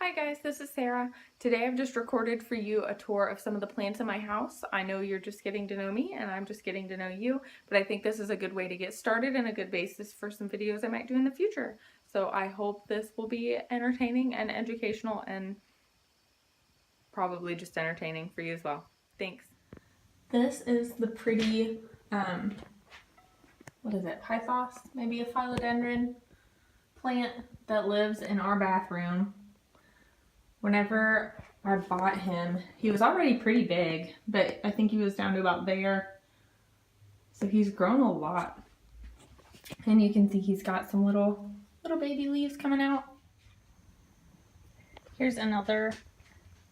Hi guys, this is Sarah. Today I've just recorded for you a tour of some of the plants in my house. I know you're just getting to know me and I'm just getting to know you, but I think this is a good way to get started and a good basis for some videos I might do in the future. So I hope this will be entertaining and educational and probably just entertaining for you as well. Thanks. This is the pretty, what is it, pythos? Maybe a philodendron plant that lives in our bathroom. Whenever I bought him, he was already pretty big, but I think he was down to about there. So he's grown a lot. And you can see he's got some little baby leaves coming out. Here's another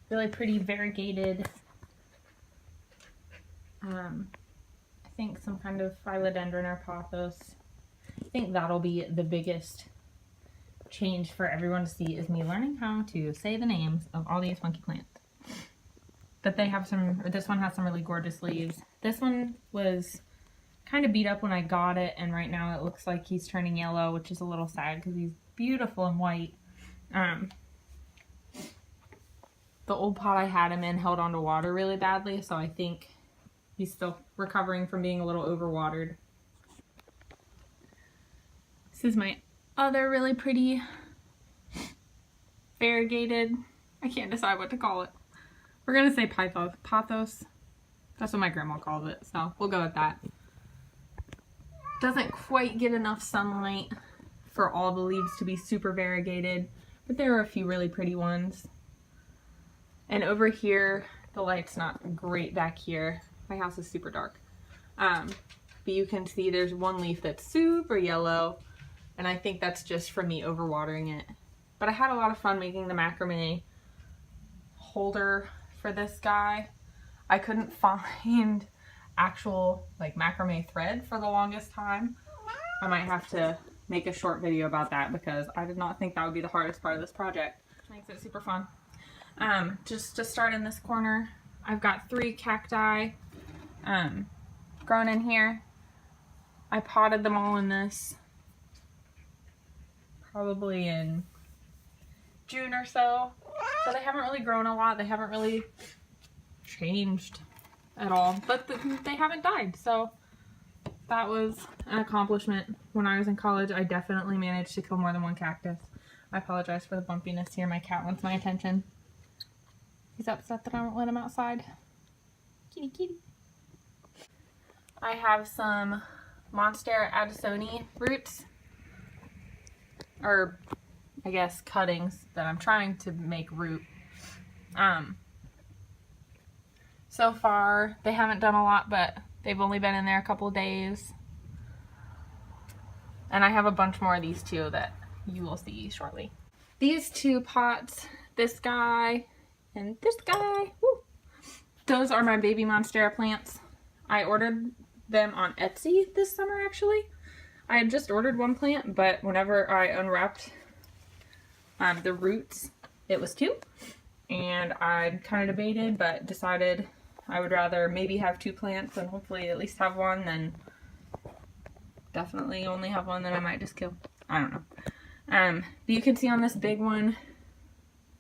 really pretty variegated, I think some kind of philodendron or pothos. I think that'll be the biggest change for everyone to see is me learning how to say the names of all these funky plants. But they have some, or this one has some really gorgeous leaves. This one was kind of beat up when I got it, and right now it looks like he's turning yellow, which is a little sad because he's beautiful and white. The old pot I had him in held onto water really badly, so I think he's still recovering from being a little overwatered. This is my other really pretty variegated, I can't decide what to call it. We're gonna say pothos. That's what my grandma called it, so we'll go with that. Doesn't quite get enough sunlight for all the leaves to be super variegated, but there are a few really pretty ones. And over here, the light's not great back here. My house is super dark. But you can see there's one leaf that's super yellow, and I think that's just from me overwatering it. But I had a lot of fun making the macrame holder for this guy. I couldn't find actual like macrame thread for the longest time. I might have to make a short video about that because I did not think that would be the hardest part of this project, which makes it super fun. Just to start in this corner, I've got 3 cacti grown in here. I potted them all in this probably in June or so. So they haven't really grown a lot. They haven't really changed at all, but they haven't died. So that was an accomplishment. When I was in college, I definitely managed to kill more than 1 cactus. I apologize for the bumpiness here. My cat wants my attention. He's upset that I won't let him outside. Kitty, kitty. I have some Monstera addisoni roots, or I guess cuttings that I'm trying to make root. So far they haven't done a lot, but they've only been in there a couple of days. And I have a bunch more of these too that you will see shortly. These 2 pots, this guy and this guy, woo, those are my baby Monstera plants. I ordered them on Etsy this summer actually. I had just ordered 1 plant, but whenever I unwrapped the roots, it was 2. And I kind of debated, but decided I would rather maybe have 2 plants and hopefully at least have 1 than definitely only have 1 that I might just kill. I don't know. But you can see on this big one,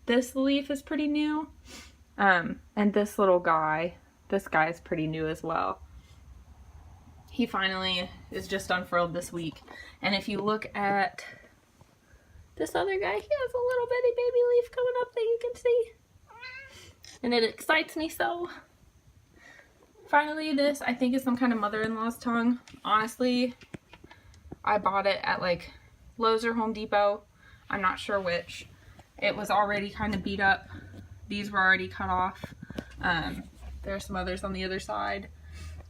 this leaf is pretty new. And this little guy, this guy is pretty new as well. He finally is just unfurled this week. And if you look at this other guy, he has a little bitty baby leaf coming up that you can see. And it excites me so. Finally, this I think is some kind of mother-in-law's tongue. Honestly, I bought it at like Lowe's or Home Depot. I'm not sure which. It was already kind of beat up. These were already cut off. There's some others on the other side.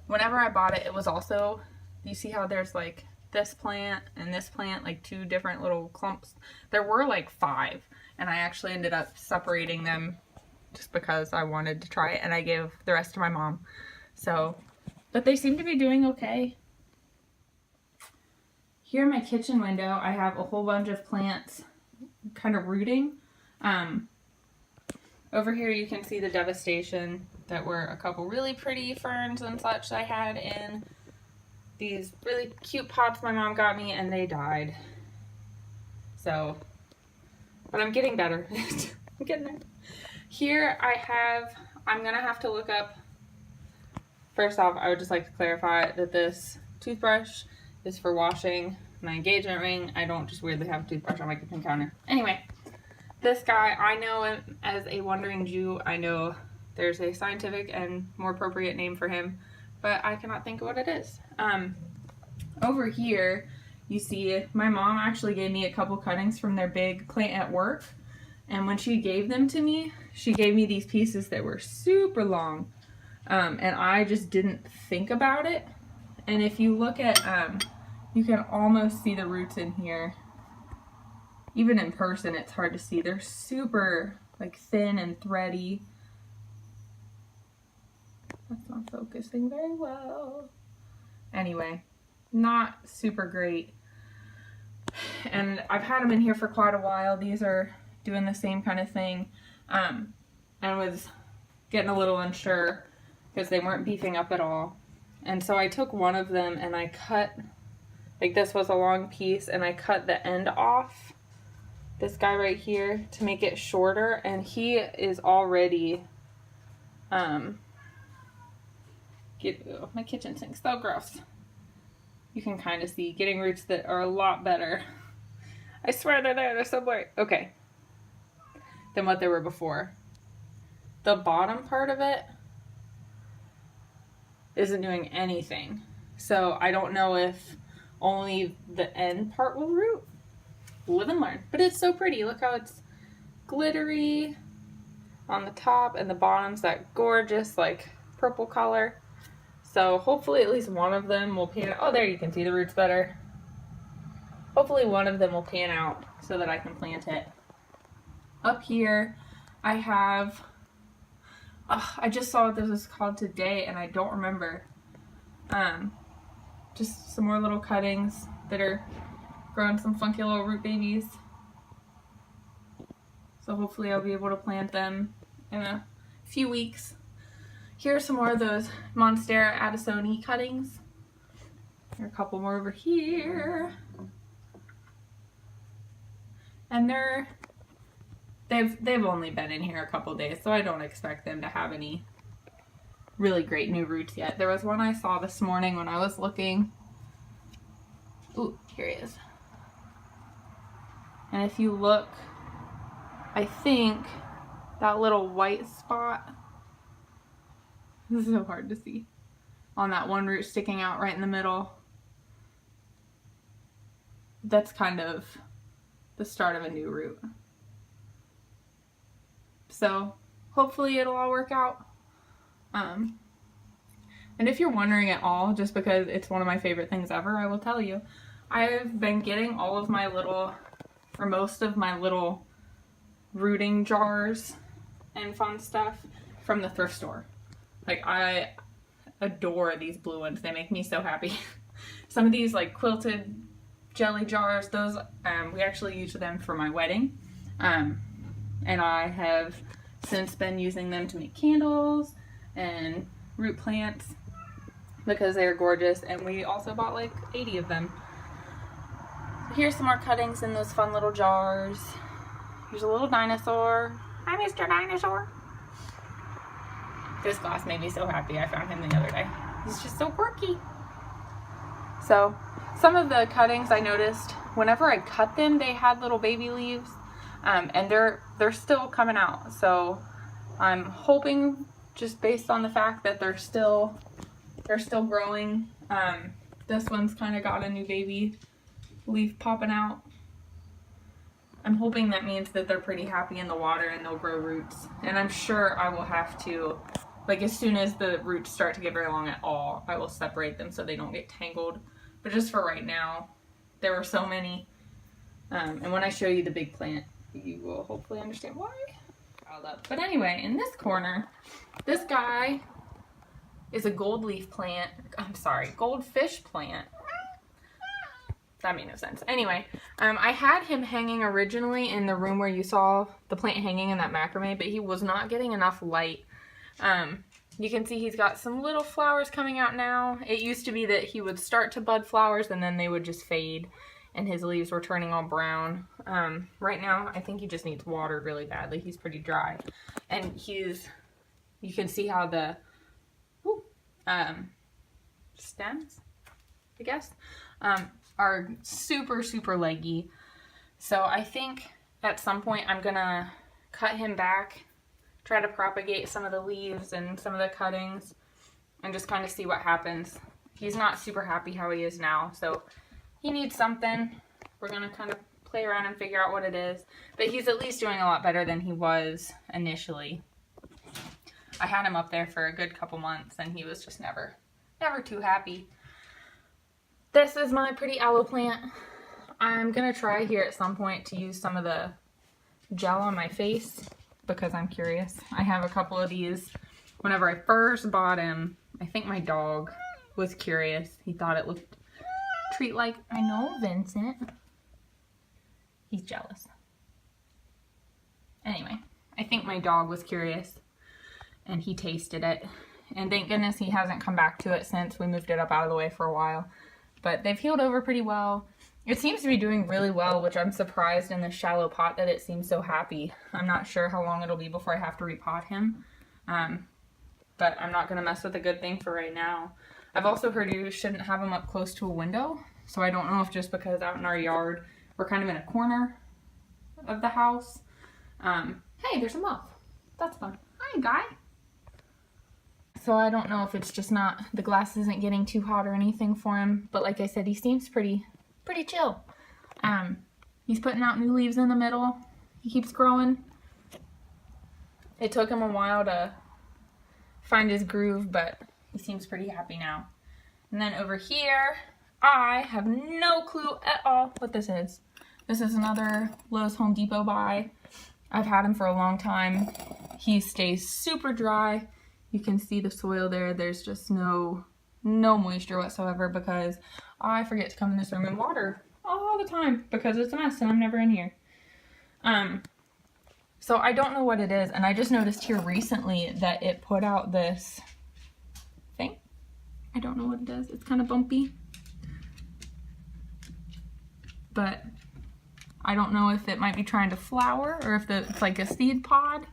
Whenever I bought it, it was also, you see how there's like this plant and this plant, like 2 different little clumps. There were like 5, and I actually ended up separating them just because I wanted to try it, and I gave the rest to my mom. So, but they seem to be doing okay. Here in my kitchen window, I have a whole bunch of plants kind of rooting. Over here you can see the devastation that were a couple really pretty ferns and such I had in these really cute pots my mom got me, and they died. So, but I'm getting better. I'm getting there. Here I'm gonna have to look up, first off, I would just like to clarify that this toothbrush is for washing my engagement ring. I don't just weirdly have a toothbrush on my kitchen counter. Anyway, this guy, I know him as a wandering Jew. I know there's a scientific and more appropriate name for him, but I cannot think of what it is. Over here, you see my mom actually gave me a couple cuttings from their big plant at work. And when she gave them to me, she gave me these pieces that were super long. And I just didn't think about it. And if you look at, you can almost see the roots in here. Even in person, it's hard to see. They're super like thin and thready. That's not focusing very well. Anyway, not super great. And I've had them in here for quite a while. These are doing the same kind of thing. And was getting a little unsure because they weren't beefing up at all. And so I took one of them and I cut, like this was a long piece, and I cut the end off, this guy right here, to make it shorter. And he is already, my kitchen sink's so gross. You can kind of see getting roots that are a lot better. I swear they're there, they're so blurry. Okay. Than what they were before. The bottom part of it isn't doing anything. So I don't know if only the end part will root. Live and learn. But it's so pretty. Look how it's glittery on the top, and the bottom's that gorgeous like purple color. So hopefully at least one of them will pan out. Oh, there you can see the roots better. Hopefully one of them will pan out so that I can plant it. Up here, I have, I just saw what this is called today and I don't remember. Just some more little cuttings that are growing some funky little root babies. So hopefully I'll be able to plant them in a few weeks. Here's some more of those Monstera Addisoni cuttings. There are a couple more over here. And they've only been in here a couple days, so I don't expect them to have any really great new roots yet. There was one I saw this morning when I was looking. Ooh, here he is. And if you look, I think that little white spot, this is so hard to see, on that one root sticking out right in the middle, that's kind of the start of a new root. So hopefully it'll all work out. And if you're wondering at all, just because it's one of my favorite things ever, I will tell you, I've been getting all of my little, or most of my little rooting jars and fun stuff from the thrift store. Like, I adore these blue ones. They make me so happy. Some of these like quilted jelly jars, those, we actually used them for my wedding. And I have since been using them to make candles and root plants because they're gorgeous. And we also bought like 80 of them. Here's some more cuttings in those fun little jars. Here's a little dinosaur. Hi, Mr. Dinosaur. This glass made me so happy. I found him the other day. He's just so quirky. So some of the cuttings I noticed, whenever I cut them, they had little baby leaves. And they're still coming out. So I'm hoping, just based on the fact that they're still growing. This one's kind of got a new baby leaf popping out. I'm hoping that means that they're pretty happy in the water and they'll grow roots. And I'm sure I will have to, like, as soon as the roots start to get very long at all, I will separate them so they don't get tangled. But just for right now, there were so many. And when I show you the big plant, you will hopefully understand why. But anyway, in this corner, this guy is a gold leaf plant. I'm sorry, goldfish plant. That made no sense. Anyway, I had him hanging originally in the room where you saw the plant hanging in that macrame, but he was not getting enough light. You can see he's got some little flowers coming out now. It used to be that he would start to bud flowers and then they would just fade. and his leaves were turning all brown. Right now, I think he just needs watered really badly. He's pretty dry. And you can see how the stems, I guess, are super, super leggy. So I think at some point I'm gonna cut him back, try to propagate some of the leaves and some of the cuttings, and just kind of see what happens. He's not super happy how he is now, so he needs something. We're gonna kind of play around and figure out what it is. But he's at least doing a lot better than he was initially. I had him up there for a good couple months and he was just never too happy. This is my pretty aloe plant. I'm gonna try here at some point to use some of the gel on my face because I'm curious. I have a couple of these. Whenever I first bought him, I think my dog was curious. He thought it looked treat-like. I know, Vincent. He's jealous. Anyway, I think my dog was curious and he tasted it. And thank goodness he hasn't come back to it since we moved it up out of the way for a while. But they've healed over pretty well. It seems to be doing really well, which I'm surprised in this shallow pot that it seems so happy. I'm not sure how long it'll be before I have to repot him. But I'm not going to mess with a good thing for right now. I've also heard you shouldn't have them up close to a window. So I don't know if just because out in our yard, we're kind of in a corner of the house. Hey, there's a moth. That's fun. Hi, guy. So I don't know if it's just not, the glass isn't getting too hot or anything for him. But like I said, he seems pretty chill. He's putting out new leaves in the middle. He keeps growing. It took him a while to find his groove, but he seems pretty happy now. And then over here, I have no clue at all what this is. This is another Lowe's Home Depot buy. I've had him for a long time. He stays super dry. You can see the soil there. There's just no moisture whatsoever because I forget to come in this room and water all the time because it's a mess and I'm never in here. So I don't know what it is, and I just noticed here recently that it put out this thing. I don't know what it is. It's kind of bumpy. But I don't know if it might be trying to flower or if it's like a seed pod.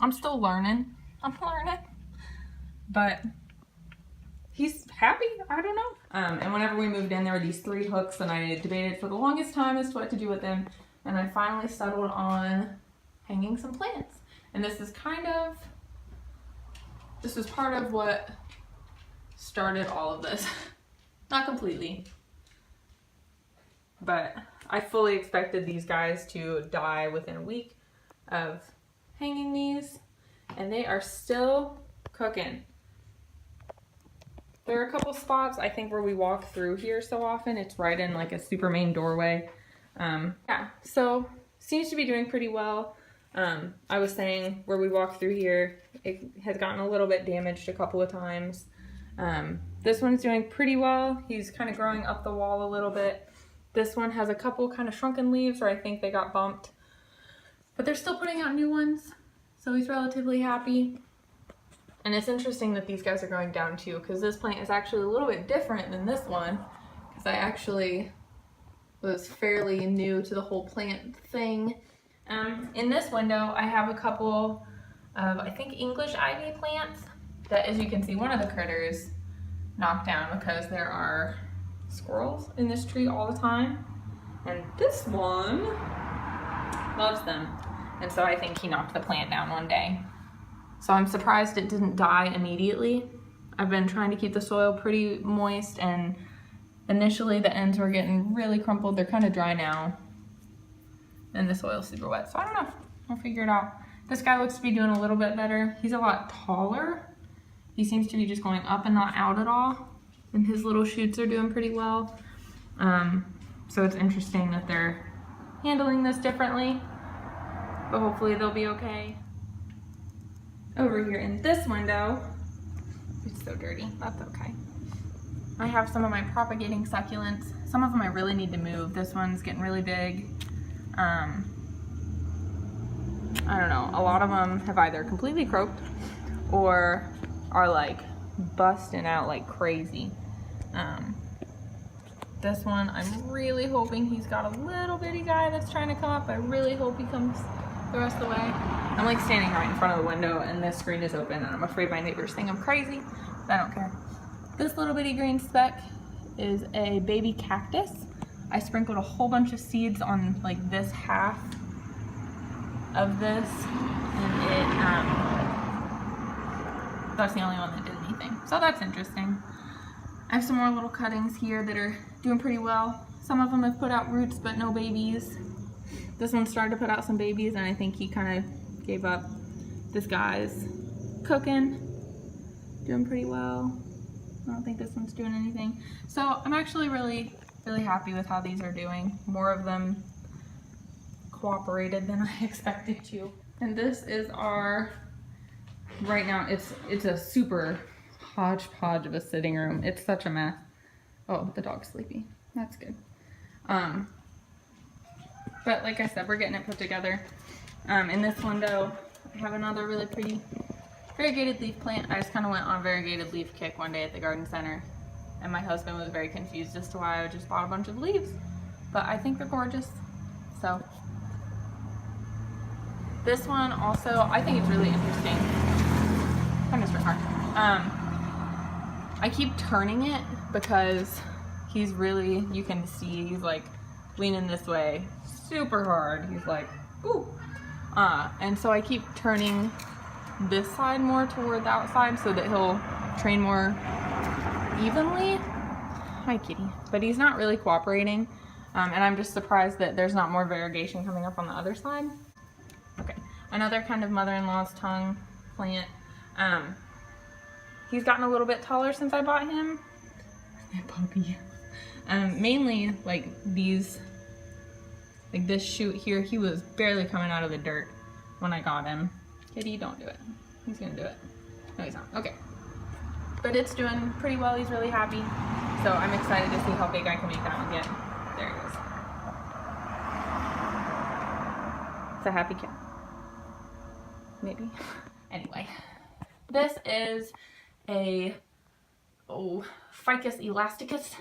I'm still learning. But he's happy. I don't know. And whenever we moved in, there were these 3 hooks, and I debated for the longest time as to what to do with them. And I finally settled on hanging some plants. And this is part of what started all of this. Not completely. But I fully expected these guys to die within a week of hanging these. And they are still cooking. There are a couple spots, I think, where we walk through here so often. It's right in like a super main doorway. Yeah, so seems to be doing pretty well. I was saying where we walk through here, it has gotten a little bit damaged a couple of times. This one's doing pretty well. He's kind of growing up the wall a little bit. This one has a couple kind of shrunken leaves, or I think they got bumped. But they're still putting out new ones, so he's relatively happy. And it's interesting that these guys are going down too, because this plant is actually a little bit different than this one, because I actually was fairly new to the whole plant thing. In this window, I have a couple of, I think, English ivy plants that, as you can see, one of the critters knocked down because there are squirrels in this tree all the time. And this one loves them. And so I think he knocked the plant down one day. So I'm surprised it didn't die immediately. I've been trying to keep the soil pretty moist, and initially the ends were getting really crumpled. They're kind of dry now. And the soil's super wet, so I don't know. I'll figure it out. This guy looks to be doing a little bit better. He's a lot taller. He seems to be just going up and not out at all. And his little shoots are doing pretty well. So it's interesting that they're handling this differently. But hopefully they'll be okay. Over here in this window, it's so dirty, that's okay. I have some of my propagating succulents. Some of them I really need to move. This one's getting really big. I don't know, a lot of them have either completely croaked or are like busting out like crazy. This one, I'm really hoping he's got a little bitty guy that's trying to come up. I really hope he comes the rest of the way. I'm like standing right in front of the window and this screen is open and I'm afraid my neighbors think I'm crazy, but I don't care. This little bitty green speck is a baby cactus. I sprinkled a whole bunch of seeds on like this half of this, and that's the only one that did anything. So that's interesting. I have some more little cuttings here that are doing pretty well. Some of them have put out roots, but no babies. This one started to put out some babies, and I think he kind of gave up. This guy's cooking, doing pretty well. I don't think this one's doing anything. So I'm actually really happy with how these are doing. More of them cooperated than I expected to. And this is our, right now it's a super hodgepodge of a sitting room. It's such a mess. Oh, the dog's sleepy. That's good. But like I said, we're getting it put together. In this window, I have another really pretty variegated leaf plant. I just kind of went on a variegated leaf kick one day at the garden center, and my husband was very confused as to why I just bought a bunch of leaves. But I think they're gorgeous. So this one also, I think it's really interesting. Hi, Mr. Hart. I keep turning it because he's really, you can see he's like leaning this way super hard. He's like, ooh. And so I keep turning this side more toward the outside so that he'll train more evenly. Hi, kitty. But he's not really cooperating. And I'm just surprised that there's not more variegation coming up on the other side. Okay, another kind of mother-in-law's tongue plant. He's gotten a little bit taller since I bought him. That puppy. Mainly like these, like this shoot here, he was barely coming out of the dirt when I got him. Kitty, don't do it. He's gonna do it. No, he's not. Okay. But it's doing pretty well. He's really happy. So I'm excited to see how big I can make that one get. There he goes. It's a happy cat. Maybe. Anyway, this is a Ficus elasticus.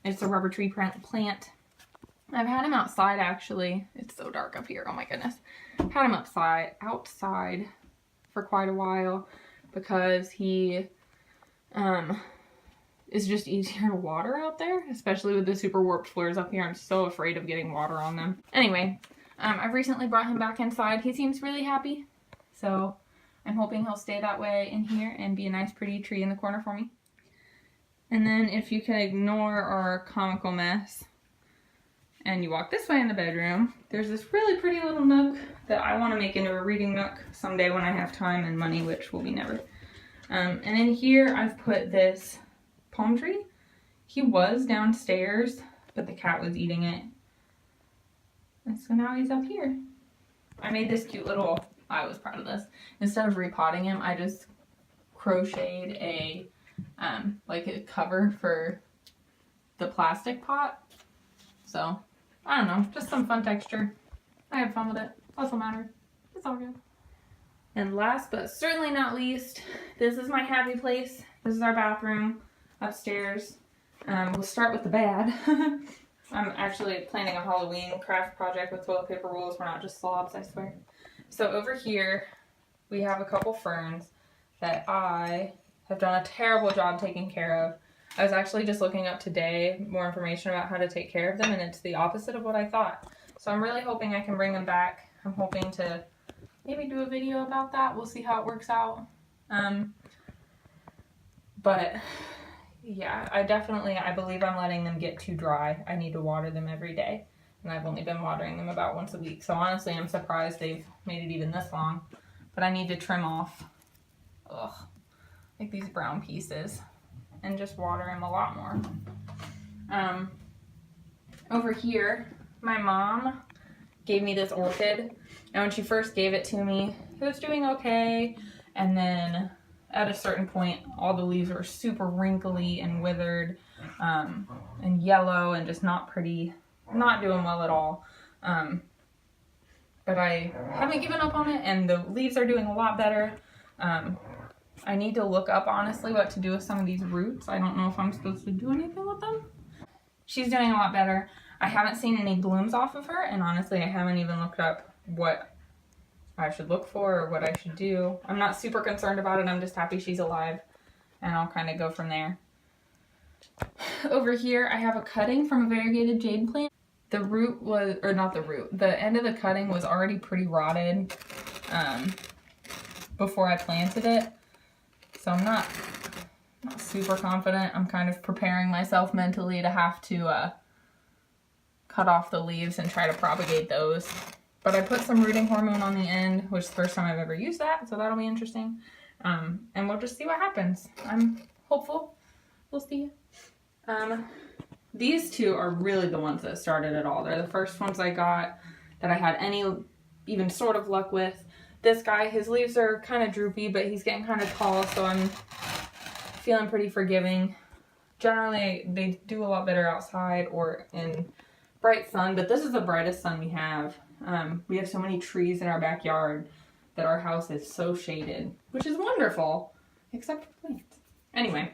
It's a rubber tree plant. I've had him outside actually. It's so dark up here. Oh my goodness. Had him outside for quite a while because he is just easier to water out there, especially with the super warped floors up here. I'm so afraid of getting water on them. Anyway, I've recently brought him back inside. He seems really happy. So I'm hoping he'll stay that way in here and be a nice pretty tree in the corner for me. And then if you can ignore our comical mess and you walk this way in the bedroom, there's this really pretty little nook that I want to make into a reading nook someday when I have time and money, which will be never. And in here I've put this palm tree. He was downstairs, but the cat was eating it. And so now he's up here. I made this cute little, I was proud of this. Instead of repotting him, I just crocheted a like a cover for the plastic pot. So I don't know, just some fun texture. I had fun with it. That's what matters. It's all good. And last but certainly not least, this is my happy place. This is our bathroom upstairs. We'll start with the bad. I'm actually planning a Halloween craft project with toilet paper rolls. We're not just slobs, I swear. So over here, we have a couple ferns that I have done a terrible job taking care of. I was actually just looking up today more information about how to take care of them, and it's the opposite of what I thought. So I'm really hoping I can bring them back. I'm hoping to maybe do a video about that. We'll see how it works out. But yeah, I believe I'm letting them get too dry. I need to water them every day, and I've only been watering them about once a week. So honestly, I'm surprised they've made it even this long. But I need to trim off, like these brown pieces, and just water them a lot more. Over here, my mom gave me this orchid, and when she first gave it to me, it was doing okay, and then at a certain point, all the leaves were super wrinkly and withered, and yellow, and just not pretty, not doing well at all. But I haven't given up on it, and the leaves are doing a lot better. I need to look up, honestly, what to do with some of these roots. I don't know if I'm supposed to do anything with them. she's doing a lot better. I haven't seen any blooms off of her, and honestly, I haven't even looked up what I should look for or what I should do. I'm not super concerned about it. I'm just happy she's alive, and I'll kind of go from there. Over here, I have a cutting from a variegated jade plant. The root was, or not the root, the end of the cutting was already pretty rotted before I planted it. So I'm not super confident. I'm kind of preparing myself mentally to have to cut off the leaves and try to propagate those. But I put some rooting hormone on the end, which is the first time I've ever used that, so that'll be interesting. And we'll just see what happens. I'm hopeful. We'll see. These two are really the ones that started it all. They're the first ones I got that I had any even sort of luck with. This guy, his leaves are kind of droopy, but he's getting kind of tall, so I'm feeling pretty forgiving. Generally, they do a lot better outside or in bright sun, but this is the brightest sun we have. We have so many trees in our backyard that our house is so shaded, which is wonderful, except for plants. Anyway,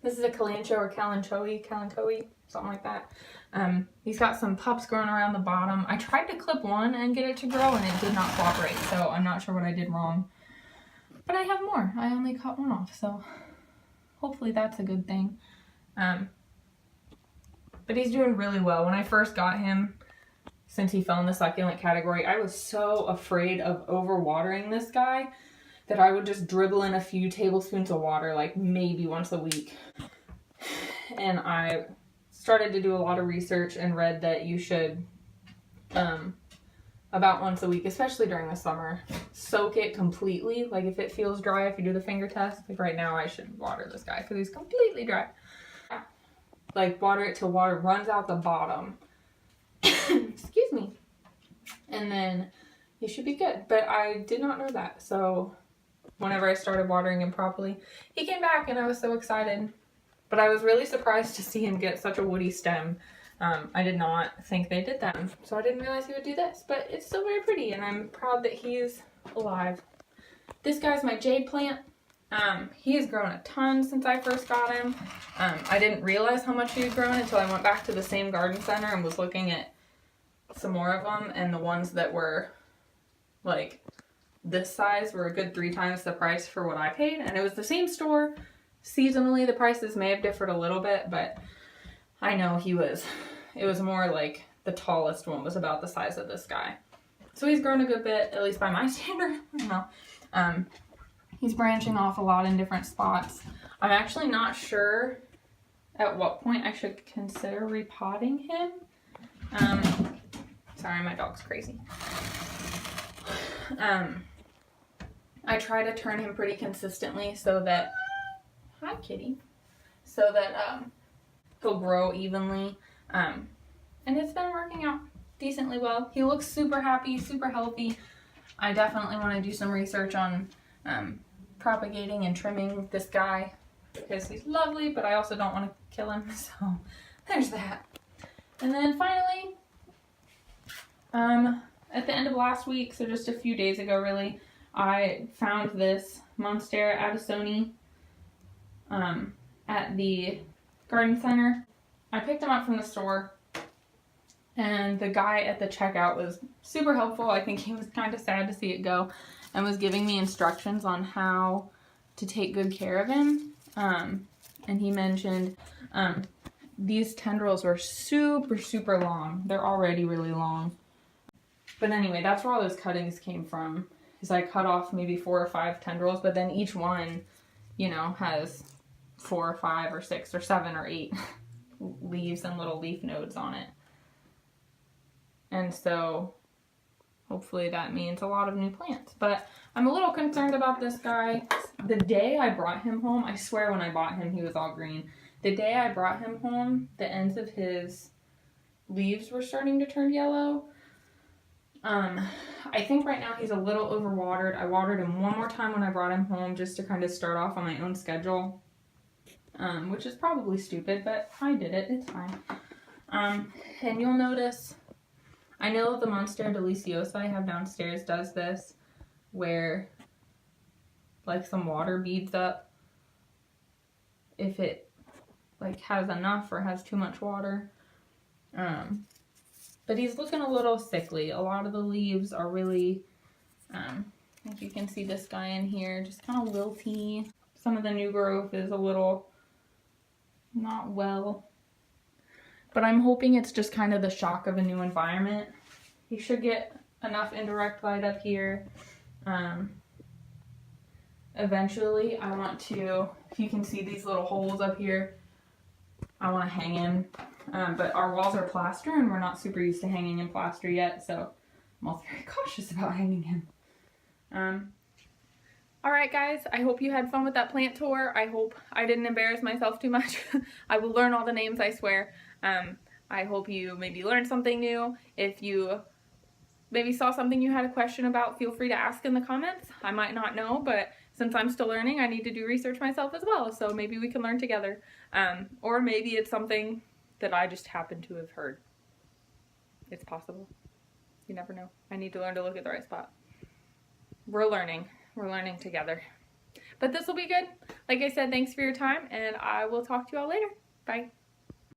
this is a kalanchoe or kalanchoe, something like that. He's got some pups growing around the bottom. I tried to clip one and get it to grow, and it did not cooperate, so I'm not sure what I did wrong. But I have more. I only cut one off, so hopefully that's a good thing. But he's doing really well. When I first got him, since he fell in the succulent category, I was so afraid of overwatering this guy that I would just dribble in a few tablespoons of water, like maybe once a week. And I started to do a lot of research and read that you should, about once a week, especially during the summer, soak it completely. Like if it feels dry, if you do the finger test, like right now I should water this guy because he's completely dry. Like water it till water runs out the bottom. Excuse me. And then he should be good. But I did not know that. So whenever I started watering him properly, he came back and I was so excited. But I was really surprised to see him get such a woody stem. I did not think they did that. So I didn't realize he would do this. But it's still very pretty and I'm proud that he's alive. This guy's my jade plant. He has grown a ton since I first got him. I didn't realize how much he had grown until I went back to the same garden center and was looking at some more of them, and the ones that were like this size were a good 3 times the price for what I paid, and it was the same store. Seasonally, the prices may have differed a little bit, but I know it was more like the tallest one was about the size of this guy. So he's grown a good bit, at least by my standard. I don't know. He's branching off a lot in different spots. I'm actually not sure at what point I should consider repotting him. Sorry, my dog's crazy. I try to turn him pretty consistently so that, hi kitty, so that he'll grow evenly. And it's been working out decently well. He looks super happy, super healthy. I definitely want to do some research on propagating and trimming this guy because he's lovely, but I also don't want to kill him, so there's that. And then finally, at the end of last week, so just a few days ago really, I found this Monstera addisoni at the garden center. I picked him up from the store, and the guy at the checkout was super helpful. I think he was kind of sad to see it go, and was giving me instructions on how to take good care of him. And he mentioned these tendrils were super long. They're already really long. But anyway, that's where all those cuttings came from. Is I cut off maybe 4 or 5 tendrils, but then each one, you know, has 4 or 5 or 6 or 7 or 8 leaves and little leaf nodes on it. And so hopefully that means a lot of new plants. But I'm a little concerned about this guy. The day I brought him home, I swear when I bought him he was all green. The day I brought him home, the ends of his leaves were starting to turn yellow. I think right now he's a little overwatered. I watered him one more time when I brought him home just to kind of start off on my own schedule. Which is probably stupid, but I did it. It's fine. And you'll notice, I know the Monstera deliciosa I have downstairs does this, where like some water beads up if it like has enough or has too much water. But he's looking a little sickly. A lot of the leaves are really, like you can see this guy in here, just kind of wilty. Some of the new growth is a little not well. But I'm hoping it's just kind of the shock of a new environment. He should get enough indirect light up here. Eventually, I want to, if you can see these little holes up here, I want to hang him. But our walls are plaster and we're not super used to hanging in plaster yet, so I'm also very cautious about hanging him. Alright guys, I hope you had fun with that plant tour. I hope I didn't embarrass myself too much. I will learn all the names, I swear. I hope you maybe learned something new. If you maybe saw something you had a question about, feel free to ask in the comments. I might not know, but since I'm still learning, I need to do research myself as well, so maybe we can learn together. Or maybe it's something that I just happen to have heard. It's possible. You never know. I need to learn to look at the right spot. We're learning. We're learning together. But this will be good. Like I said, thanks for your time, and I will talk to you all later. Bye.